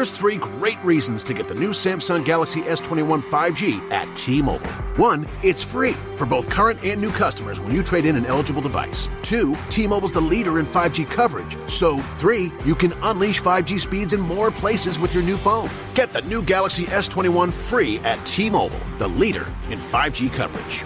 Here's 3 great reasons to get the new Samsung Galaxy S21 5G at T-Mobile. 1, it's free for both current and new customers when you trade in an eligible device. 2, T-Mobile's the leader in 5G coverage. So 3, you can unleash 5G speeds in more places with your new phone. Get the new Galaxy S21 free at T-Mobile, the leader in 5G coverage.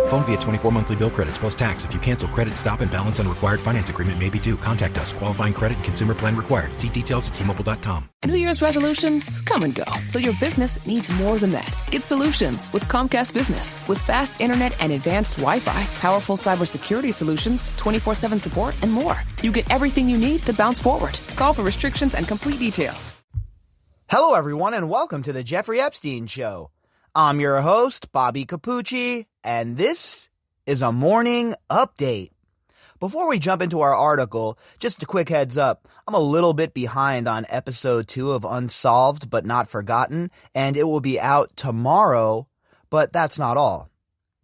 Phone via 24 monthly bill credits plus tax. If you cancel credit, stop and balance on required finance agreement may be due. Contact us. Qualifying credit and consumer plan required. See details at T-Mobile.com. New Year's resolutions come and go, so your business needs more than that. Get solutions with Comcast Business. With fast internet and advanced Wi-Fi, powerful cybersecurity solutions, 24/7 support, and more. You get everything you need to bounce forward. Call for restrictions and complete details. Hello, everyone, and welcome to the Jeffrey Epstein Show. I'm your host, Bobbycapucci, and this is a morning update. Before we jump into our article, just a quick heads up. I'm a little bit behind on episode 2 of Unsolved But Not Forgotten, and it will be out tomorrow, but that's not all.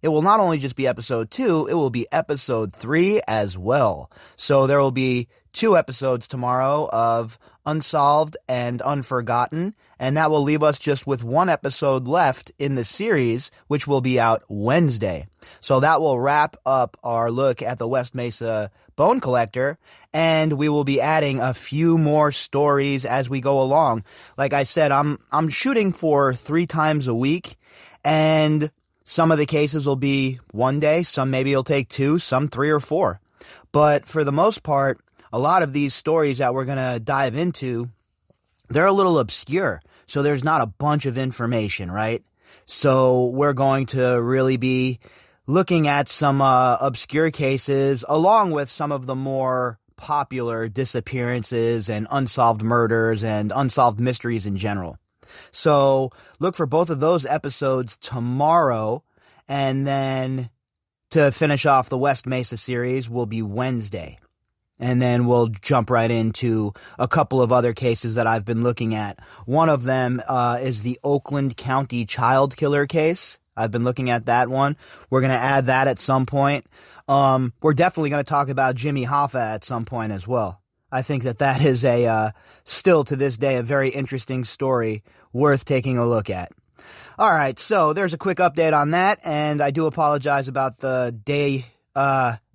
It will not only just be episode 2, it will be episode 3 as well. So there will be 2 episodes tomorrow of Unsolved and Unforgotten, and that will leave us just with 1 episode left in the series, which will be out Wednesday. So that will wrap up our look at the West Mesa Bone Collector, and we will be adding a few more stories as we go along. Like I said, I'm shooting for 3 times a week, and some of the cases will be one day, some maybe it'll take 2, some 3 or 4. But for the most part, a lot of these stories that we're going to dive into, they're a little obscure. So there's not a bunch of information, right? So we're going to really be looking at some obscure cases along with some of the more popular disappearances and unsolved murders and unsolved mysteries in general. So look for both of those episodes tomorrow, and then to finish off the West Mesa series will be Wednesday. And then we'll jump right into a couple of other cases that I've been looking at. One of them is the Oakland County child killer case. I've been looking at that one. We're going to add that at some point. We're definitely going to talk about Jimmy Hoffa at some point as well. I think that is still to this day, a very interesting story worth taking a look at. All right, so there's a quick update on that, and I do apologize about the day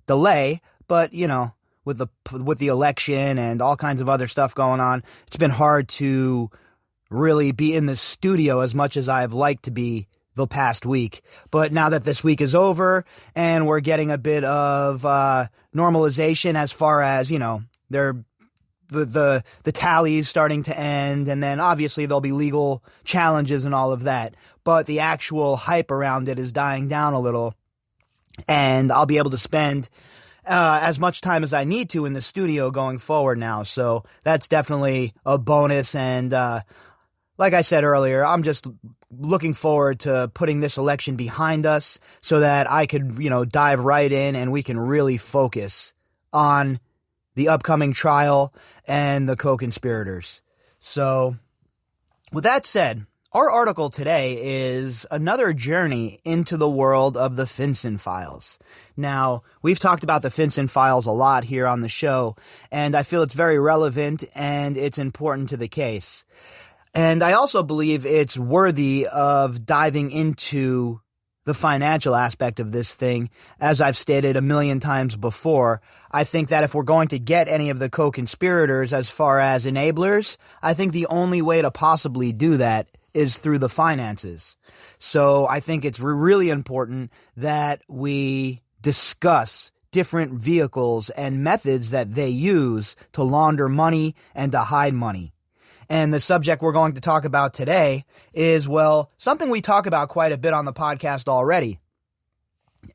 delay, but you know, with the election and all kinds of other stuff going on, it's been hard to really be in the studio as much as I've liked to be the past week. But now that this week is over and we're getting a bit of normalization as far as, you know, the tallies starting to end, and then obviously there'll be legal challenges and all of that. But the actual hype around it is dying down a little, and I'll be able to spend as much time as I need to in the studio going forward now. So that's definitely a bonus. And like I said earlier, I'm just looking forward to putting this election behind us so that I could, you know, dive right in and we can really focus on the upcoming trial and the co-conspirators. So with that said, our article today is another journey into the world of the FinCen files. Now, we've talked about the FinCen files a lot here on the show, and I feel it's very relevant and it's important to the case. And I also believe it's worthy of diving into the financial aspect of this thing. As I've stated a million times before, I think that if we're going to get any of the co-conspirators as far as enablers, I think the only way to possibly do that is through the finances. So I think it's really important that we discuss different vehicles and methods that they use to launder money and to hide money. And the subject we're going to talk about today is, well, something we talk about quite a bit on the podcast already.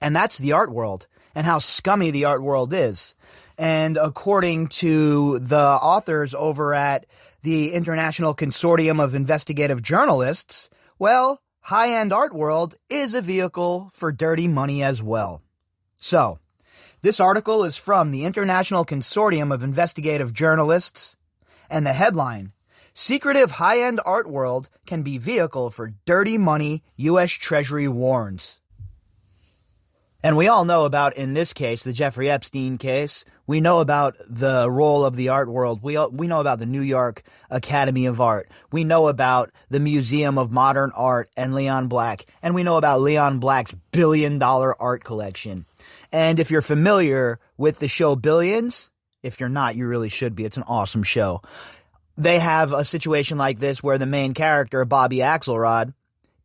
And that's the art world and how scummy the art world is. And according to the authors over at the International Consortium of Investigative Journalists, well, high-end art world is a vehicle for dirty money as well. So, this article is from the International Consortium of Investigative Journalists, and the headline, Secretive High-End Art World Can Be Vehicle for Dirty Money, U.S. Treasury Warns. And we all know about, in this case, the Jeffrey Epstein case, we know about the role of the art world. We know about the New York Academy of Art. We know about the Museum of Modern Art and Leon Black. And we know about Leon Black's billion-dollar art collection. And if you're familiar with the show Billions, if you're not, you really should be. It's an awesome show. They have a situation like this where the main character, Bobby Axelrod,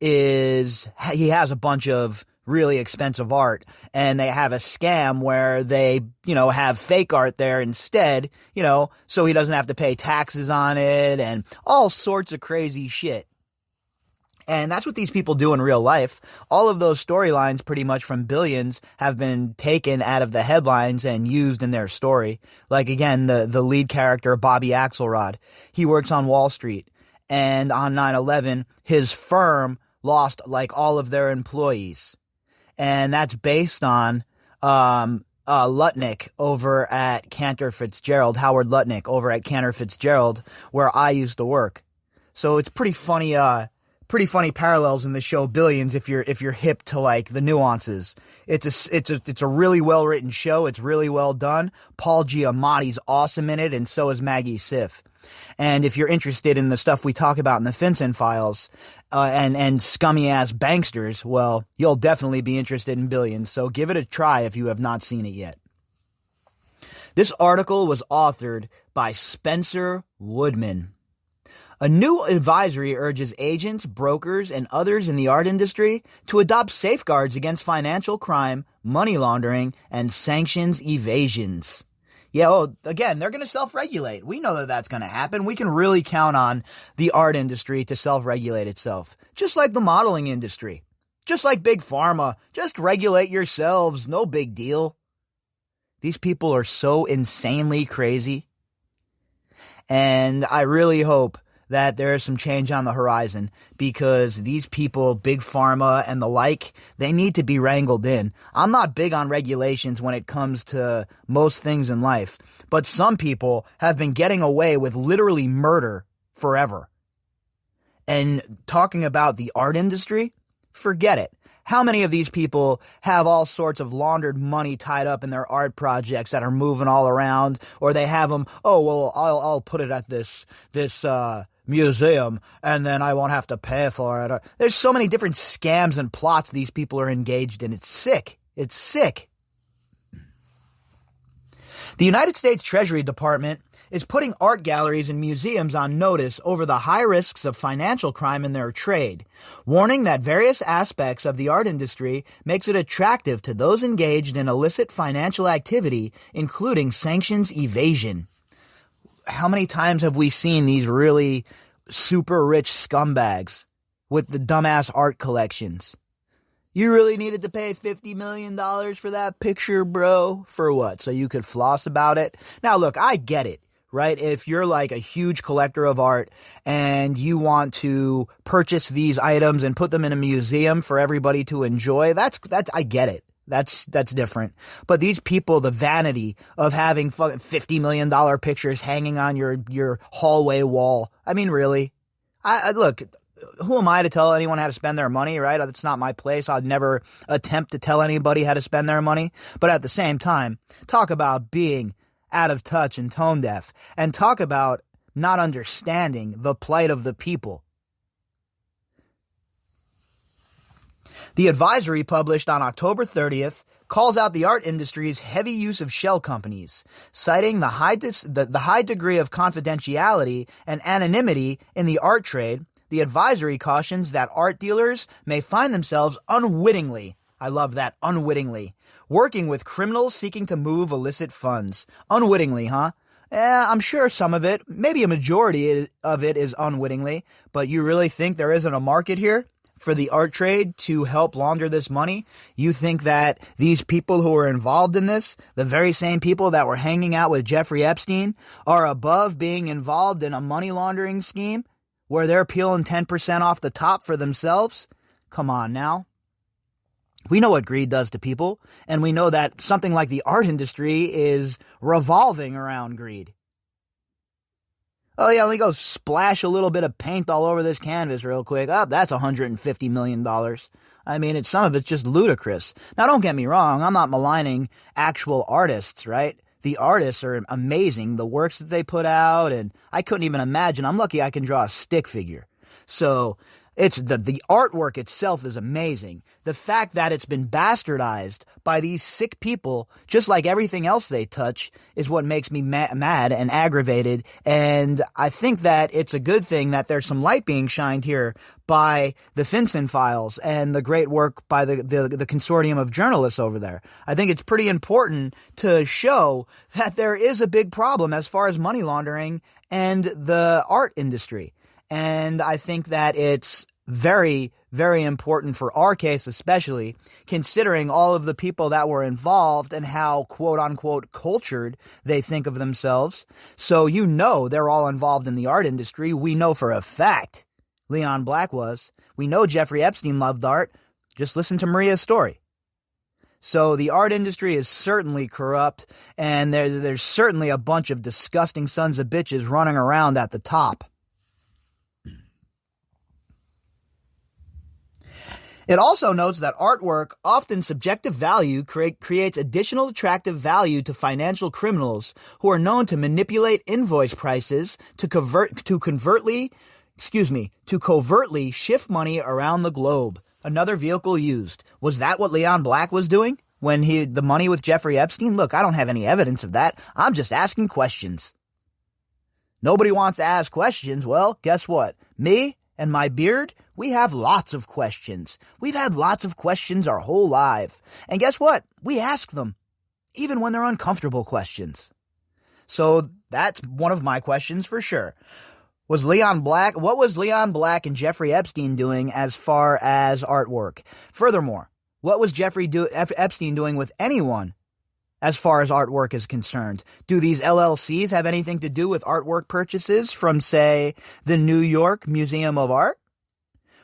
he has a bunch of really expensive art, and they have a scam where they, have fake art there instead, so he doesn't have to pay taxes on it and all sorts of crazy shit. And that's what these people do in real life. All of those storylines pretty much from Billions have been taken out of the headlines and used in their story. Like, again, the lead character, Bobby Axelrod, he works on Wall Street, and on 9/11, his firm lost like all of their employees. And that's based on Lutnick over at Cantor Fitzgerald, Howard Lutnick over at Cantor Fitzgerald, where I used to work. So it's pretty funny parallels in the show Billions if you're hip to like the nuances. It's a really well written show. It's really well done. Paul Giamatti's awesome in it, and so is Maggie Siff. And if you're interested in the stuff we talk about in the FinCen files, and scummy ass banksters, well, you'll definitely be interested in Billions. So give it a try if you have not seen it yet. This article was authored by Spencer Woodman. A new advisory urges agents, brokers, and others in the art industry to adopt safeguards against financial crime, money laundering, and sanctions evasions. Yeah, again, they're going to self-regulate. We know that that's going to happen. We can really count on the art industry to self-regulate itself. Just like the modeling industry. Just like Big Pharma. Just regulate yourselves. No big deal. These people are so insanely crazy. And I really hope that there is some change on the horizon, because these people, Big Pharma and the like, they need to be wrangled in. I'm not big on regulations when it comes to most things in life, but some people have been getting away with literally murder forever. And talking about the art industry, forget it. How many of these people have all sorts of laundered money tied up in their art projects that are moving all around, or they have them, I'll put it at this museum, and then I won't have to pay for it. There's so many different scams and plots these people are engaged in. It's sick. It's sick. The United States Treasury Department is putting art galleries and museums on notice over the high risks of financial crime in their trade, warning that various aspects of the art industry makes it attractive to those engaged in illicit financial activity, including sanctions evasion. How many times have we seen these really super rich scumbags with the dumbass art collections? You really needed to pay $50 million for that picture, bro? For what? So you could floss about it? Now, look, I get it, right? If you're like a huge collector of art and you want to purchase these items and put them in a museum for everybody to enjoy, that's I get it. That's different. But these people, the vanity of having fucking $50 million pictures hanging on your hallway wall. I mean, really? I look, who am I to tell anyone how to spend their money, right? That's not my place. I'd never attempt to tell anybody how to spend their money. But at the same time, talk about being out of touch and tone deaf, and talk about not understanding the plight of the people. The advisory published on October 30th calls out the art industry's heavy use of shell companies, citing the high degree of confidentiality and anonymity in the art trade. The advisory cautions that art dealers may find themselves unwittingly, I love that, unwittingly, working with criminals seeking to move illicit funds. Unwittingly, huh? I'm sure some of it, maybe a majority of it is unwittingly, but you really think there isn't a market here for the art trade to help launder this money? You think that these people who are involved in this, the very same people that were hanging out with Jeffrey Epstein, are above being involved in a money laundering scheme where they're peeling 10% off the top for themselves? Come on now. We know what greed does to people, and we know that something like the art industry is revolving around greed. Oh yeah, let me go splash a little bit of paint all over this canvas real quick. Oh, that's $150 million. I mean, some of it's just ludicrous. Now, don't get me wrong. I'm not maligning actual artists, right? The artists are amazing, the works that they put out, and I couldn't even imagine. I'm lucky I can draw a stick figure. So it's the artwork itself is amazing. The fact that it's been bastardized by these sick people, just like everything else they touch, is what makes me mad and aggravated. And I think that it's a good thing that there's some light being shined here by the FinCen files and the great work by the consortium of journalists over there. I think it's pretty important to show that there is a big problem as far as money laundering and the art industry. And I think that it's very, very important for our case, especially considering all of the people that were involved and how quote unquote cultured they think of themselves. So, they're all involved in the art industry. We know for a fact Leon Black was. We know Jeffrey Epstein loved art. Just listen to Maria's story. So the art industry is certainly corrupt, and there's certainly a bunch of disgusting sons of bitches running around at the top. It also notes that artwork, often subjective value, creates additional attractive value to financial criminals who are known to manipulate invoice prices to covertly shift money around the globe. Another vehicle used. Was that what Leon Black was doing when the money with Jeffrey Epstein? Look, I don't have any evidence of that. I'm just asking questions. Nobody wants to ask questions. Well, guess what? Me and my beard, we have lots of questions. We've had lots of questions our whole life. And guess what? We ask them, even when they're uncomfortable questions. So that's one of my questions for sure. What was Leon Black and Jeffrey Epstein doing as far as artwork? Furthermore, what was Jeffrey Epstein doing with anyone as far as artwork is concerned? Do these LLCs have anything to do with artwork purchases from, say, the New York Museum of Art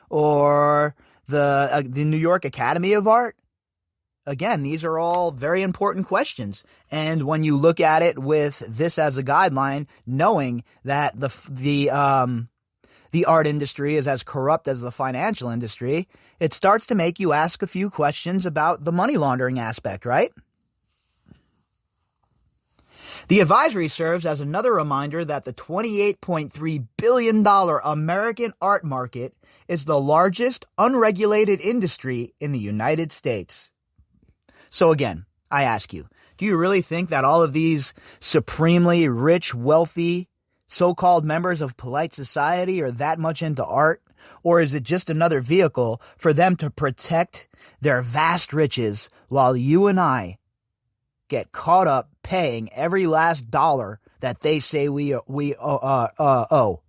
or the New York Academy of Art? Again, these are all very important questions. And when you look at it with this as a guideline, knowing that the art industry is as corrupt as the financial industry, it starts to make you ask a few questions about the money laundering aspect, right? The advisory serves as another reminder that the $28.3 billion American art market is the largest unregulated industry in the United States. So again, I ask you, do you really think that all of these supremely rich, wealthy, so-called members of polite society are that much into art? Or is it just another vehicle for them to protect their vast riches while you and I get caught up paying every last dollar that they say we owe?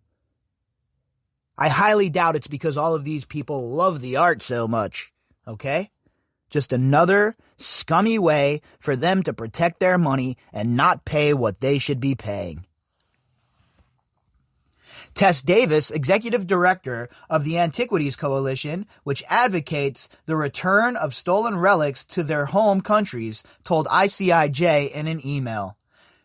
I highly doubt it's because all of these people love the art so much, okay? Just another scummy way for them to protect their money and not pay what they should be paying. Tess Davis, executive director of the Antiquities Coalition, which advocates the return of stolen relics to their home countries, told ICIJ in an email.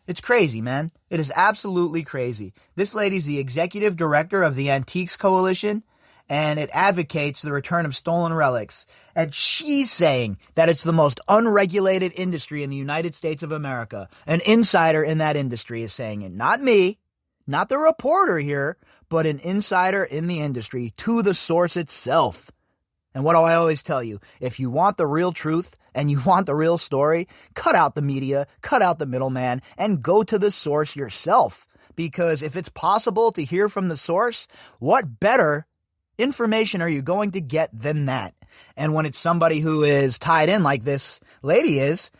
It's crazy, man. It is absolutely crazy. This lady's the executive director of the Antiques Coalition, and it advocates the return of stolen relics. And she's saying that it's the most unregulated industry in the United States of America. An insider in that industry is saying it. Not me, not the reporter here, but an insider in the industry to the source itself. And what do I always tell you? If you want the real truth and you want the real story, cut out the media, cut out the middleman, and go to the source yourself. Because if it's possible to hear from the source, what better information are you going to get than that? And when it's somebody who is tied in like this lady is,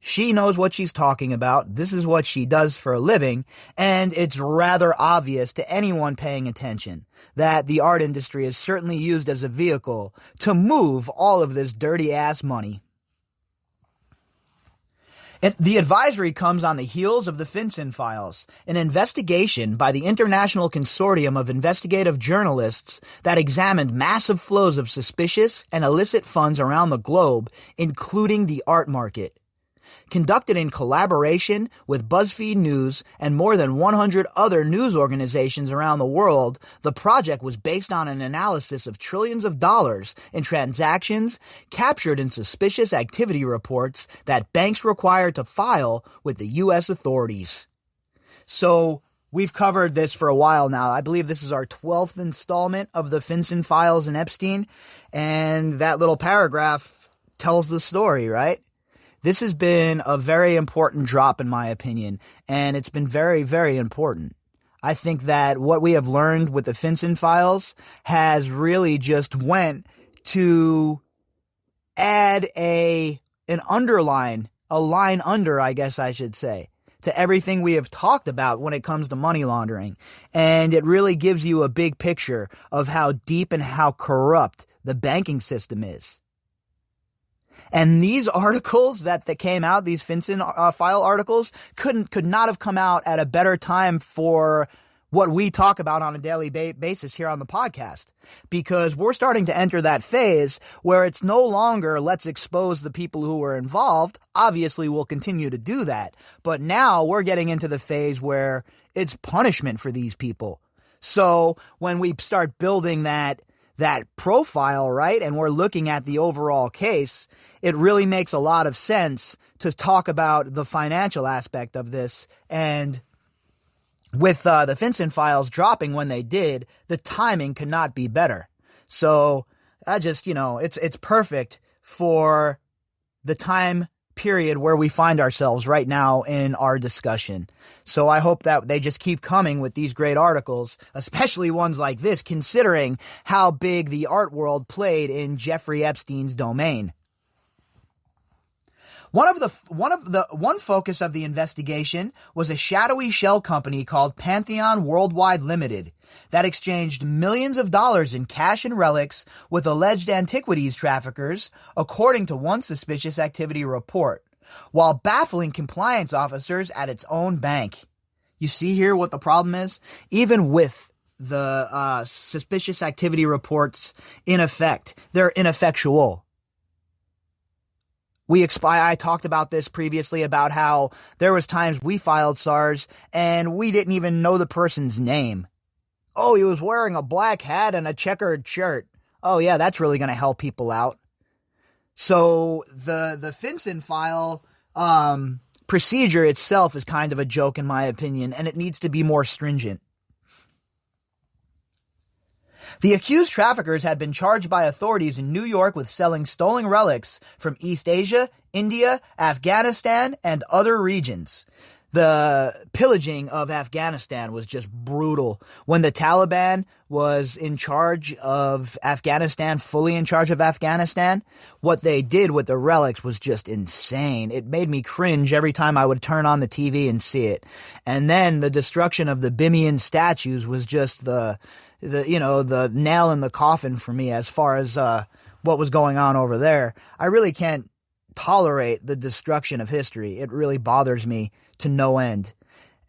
she knows what she's talking about. This is what she does for a living. And it's rather obvious to anyone paying attention that the art industry is certainly used as a vehicle to move all of this dirty ass money. The advisory comes on the heels of the FinCen files, an investigation by the International Consortium of Investigative Journalists that examined massive flows of suspicious and illicit funds around the globe, including the art market. Conducted in collaboration with BuzzFeed News and more than 100 other news organizations around the world, the project was based on an analysis of trillions of dollars in transactions captured in suspicious activity reports that banks require to file with the U.S. authorities. So, we've covered this for a while now. I believe this is our 12th installment of the FinCen files and Epstein, and that little paragraph tells the story, right? This has been a very important drop in my opinion, and it's been very, very important. I think that what we have learned with the FinCen files has really just went to add an underline, a line under, I guess I should say, to everything we have talked about when it comes to money laundering. And it really gives you a big picture of how deep and how corrupt the banking system is. And these articles that came out, these FinCen file articles, could not have come out at a better time for what we talk about on a daily basis here on the podcast. Because we're starting to enter that phase where it's no longer let's expose the people who were involved. Obviously, we'll continue to do that. But now we're getting into the phase where it's punishment for these people. So when we start building that profile, right, and we're looking at the overall case, it really makes a lot of sense to talk about the financial aspect of this. And with the FinCen files dropping when they did, the timing could not be better. So I just, it's perfect for the time period where we find ourselves right now in our discussion. So I hope that they just keep coming with these great articles, especially ones like this, considering how big the art world played in Jeffrey Epstein's domain. One focus of the investigation was a shadowy shell company called Pantheon Worldwide Limited that exchanged millions of dollars in cash and relics with alleged antiquities traffickers, according to one suspicious activity report, while baffling compliance officers at its own bank. You see here what the problem is? Even with the suspicious activity reports in effect, they're ineffectual. I talked about this previously about how there was times we filed SARS and we didn't even know the person's name. Oh, he was wearing a black hat and a checkered shirt. Oh yeah, that's really going to help people out. So the FinCen file procedure itself is kind of a joke in my opinion, and it needs to be more stringent. The accused traffickers had been charged by authorities in New York with selling stolen relics from East Asia, India, Afghanistan, and other regions. The pillaging of Afghanistan was just brutal. When the Taliban was in charge of Afghanistan, fully in charge of Afghanistan, what they did with the relics was just insane. It made me cringe every time I would turn on the TV and see it. And then the destruction of the Bimian statues was just the nail in the coffin for me as far as what was going on over there. I really can't tolerate the destruction of history. It really bothers me to no end.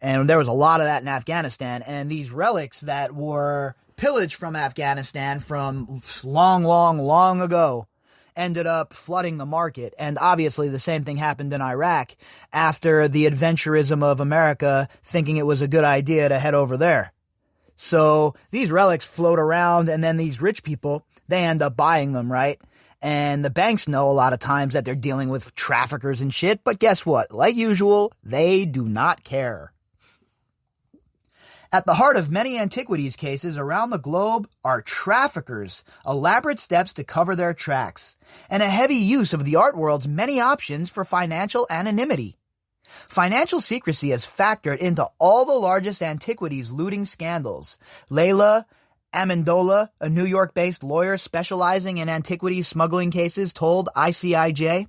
And there was a lot of that in Afghanistan, and these relics that were pillaged from Afghanistan from long ago ended up flooding the market. And obviously the same thing happened in Iraq after the adventurism of America thinking it was a good idea to head over there. So these relics float around, and then these rich people, they end up buying them, right? And the banks know a lot of times that they're dealing with traffickers and shit, but guess what? Like usual, they do not care. At the heart of many antiquities cases around the globe are traffickers, elaborate steps to cover their tracks, and a heavy use of the art world's many options for financial anonymity. Financial secrecy has factored into all the largest antiquities looting scandals. Layla Amendola, a New York-based lawyer specializing in antiquities smuggling cases, told ICIJ,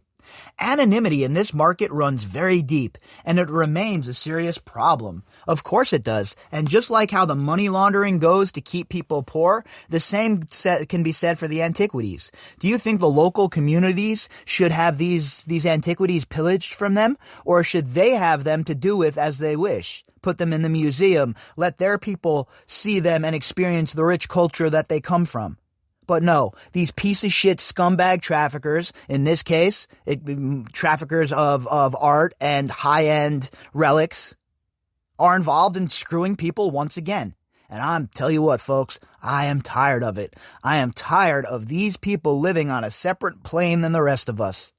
"Anonymity in this market runs very deep, and it remains a serious problem." Of course it does. And just like how the money laundering goes to keep people poor, the same can be said for the antiquities. Do you think the local communities should have these antiquities pillaged from them? Or should they have them to do with as they wish? Put them in the museum, let their people see them and experience the rich culture that they come from. But no, these piece of shit scumbag traffickers, in this case, traffickers of art and high-end relics, are involved in screwing people once again. And I'm tell you what, folks, I am tired of it. I am tired of these people living on a separate plane than the rest of us.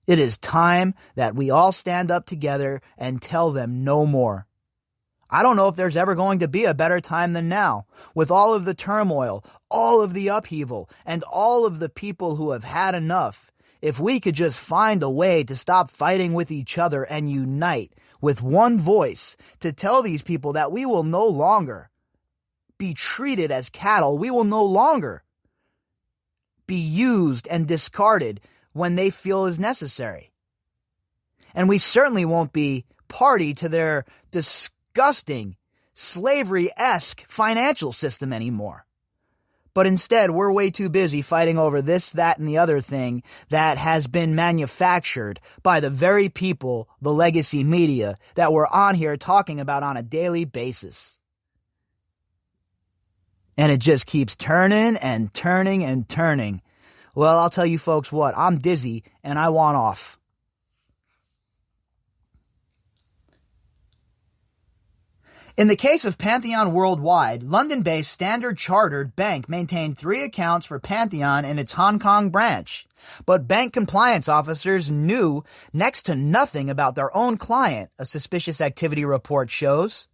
It is time that we all stand up together and tell them no more. I don't know if there's ever going to be a better time than now, with all of the turmoil, all of the upheaval, and all of the people who have had enough. If we could just find a way to stop fighting with each other and unite with one voice to tell these people that we will no longer be treated as cattle, we will no longer be used and discarded when they feel is necessary. And we certainly won't be party to their disgusting, slavery-esque financial system anymore. But instead, we're way too busy fighting over this, that, and the other thing that has been manufactured by the very people, the legacy media, that we're on here talking about on a daily basis. And it just keeps turning and turning and turning. Well, I'll tell you folks what, I'm dizzy and I want off. In the case of Pantheon Worldwide, London-based Standard Chartered Bank maintained 3 accounts for Pantheon in its Hong Kong branch, but bank compliance officers knew next to nothing about their own client, a suspicious activity report shows.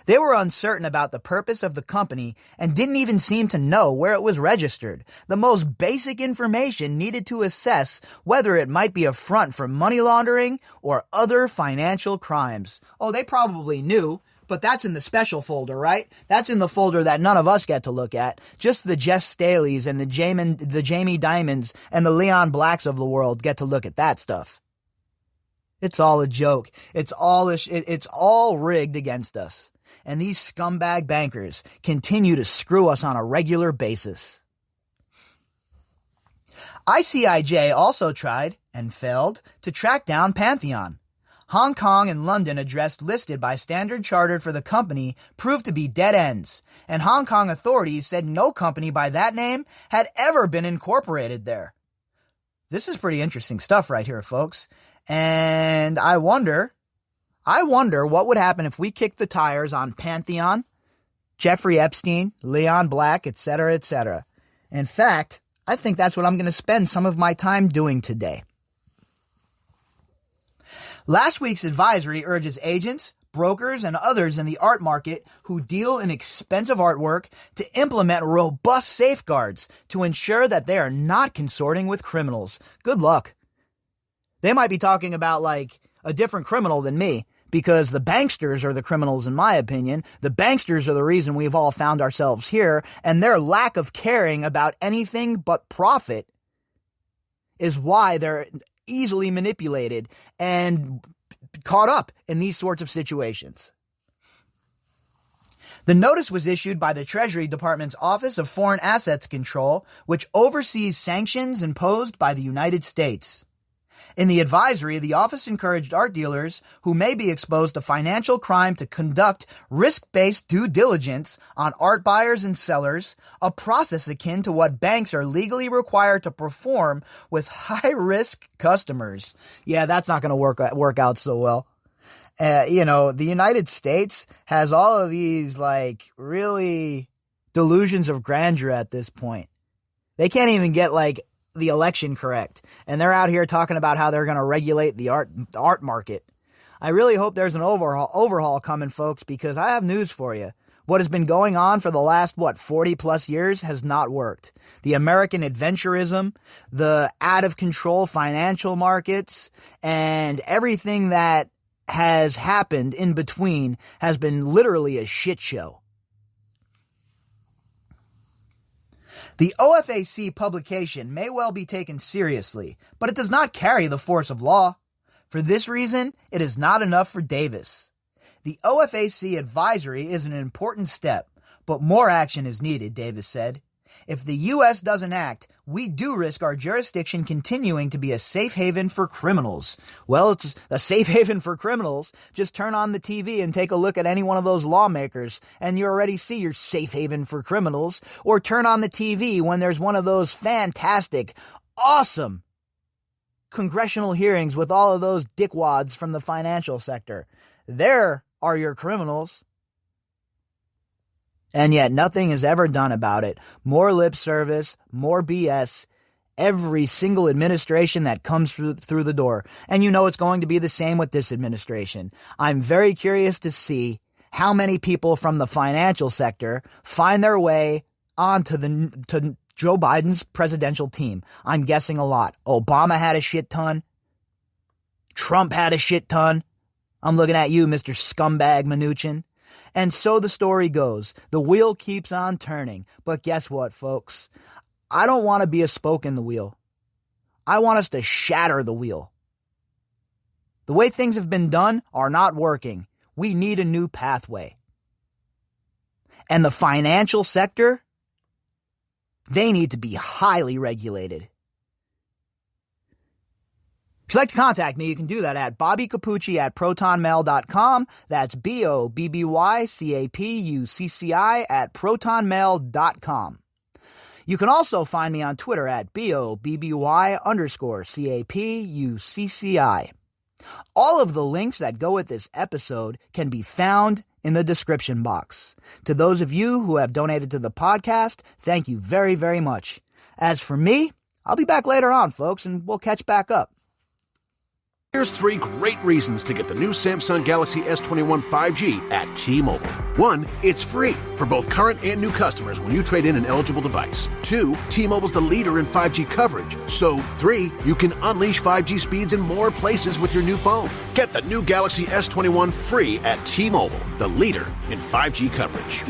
They were uncertain about the purpose of the company and didn't even seem to know where it was registered, the most basic information needed to assess whether it might be a front for money laundering or other financial crimes. Oh, they probably knew. But that's in the special folder, right? That's in the folder that none of us get to look at. Just the Jess Staleys and the Jamie Dimons and the Leon Blacks of the world get to look at that stuff. It's all a joke. It's all rigged against us. And these scumbag bankers continue to screw us on a regular basis. ICIJ also tried, and failed, to track down Pantheon. Hong Kong and London addressed listed by Standard Chartered for the company proved to be dead ends, and Hong Kong authorities said no company by that name had ever been incorporated there. This is pretty interesting stuff right here, folks. And I wonder what would happen if we kicked the tires on Pantheon, Jeffrey Epstein, Leon Black, etc., etc. In fact, I think that's what I'm going to spend some of my time doing today. Last week's advisory urges agents, brokers, and others in the art market who deal in expensive artwork to implement robust safeguards to ensure that they are not consorting with criminals. Good luck. They might be talking about, like, a different criminal than me, because the banksters are the criminals, in my opinion. The banksters are the reason we've all found ourselves here, and their lack of caring about anything but profit is why they're easily manipulated and caught up in these sorts of situations. The notice was issued by the Treasury Department's Office of Foreign Assets Control, which oversees sanctions imposed by the United States. In the advisory, the office encouraged art dealers who may be exposed to financial crime to conduct risk-based due diligence on art buyers and sellers, a process akin to what banks are legally required to perform with high-risk customers. Yeah, that's not going to work out so well. The United States has all of these, like, really delusions of grandeur at this point. They can't even get, like, the election correct, and they're out here talking about how they're going to regulate the art market. I really hope there's an overhaul coming, folks, because I have news for you. What has been going on for the last, 40 plus years has not worked. The American adventurism, the out-of-control financial markets, and everything that has happened in between has been literally a shit show. The OFAC publication may well be taken seriously, but it does not carry the force of law. For this reason, it is not enough for Davis. The OFAC advisory is an important step, but more action is needed, Davis said. If the U.S. doesn't act, we do risk our jurisdiction continuing to be a safe haven for criminals. Well, it's a safe haven for criminals. Just turn on the TV and take a look at any one of those lawmakers, and you already see your safe haven for criminals. Or turn on the TV when there's one of those fantastic, awesome congressional hearings with all of those dickwads from the financial sector. There are your criminals. And yet nothing is ever done about it. More lip service, more BS, every single administration that comes through the door. And you know it's going to be the same with this administration. I'm very curious to see how many people from the financial sector find their way onto to Joe Biden's presidential team. I'm guessing a lot. Obama had a shit ton. Trump had a shit ton. I'm looking at you, Mr. Scumbag Mnuchin. And so the story goes. The wheel keeps on turning. But guess what, folks? I don't want to be a spoke in the wheel. I want us to shatter the wheel. The way things have been done are not working. We need a new pathway. And the financial sector, they need to be highly regulated. If you'd like to contact me, you can do that at Bobbycapucci at protonmail.com. That's BOBBYCAPUCCI at protonmail.com. You can also find me on Twitter at BOBBY_CAPUCCI. All of the links that go with this episode can be found in the description box. To those of you who have donated to the podcast, thank you very, very much. As for me, I'll be back later on, folks, and we'll catch back up. Here's 3 great reasons to get the new Samsung Galaxy S21 5G at T-Mobile. 1, it's free for both current and new customers when you trade in an eligible device. 2, T-Mobile's the leader in 5G coverage. So, 3, you can unleash 5G speeds in more places with your new phone. Get the new Galaxy S21 free at T-Mobile, the leader in 5G coverage.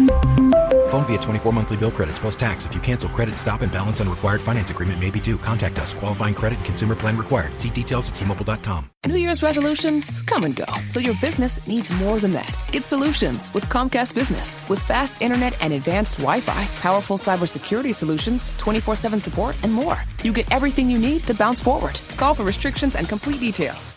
Phone via 24 monthly bill credits plus tax. If you cancel credit, stop and balance on required finance agreement may be due. Contact us. Qualifying credit and consumer plan required. See details at T-Mobile.com. New Year's resolutions come and go, so your business needs more than that. Get solutions with Comcast Business. With fast internet and advanced Wi-Fi, powerful cybersecurity solutions, 24/7 support, and more. You get everything you need to bounce forward. Call for restrictions and complete details.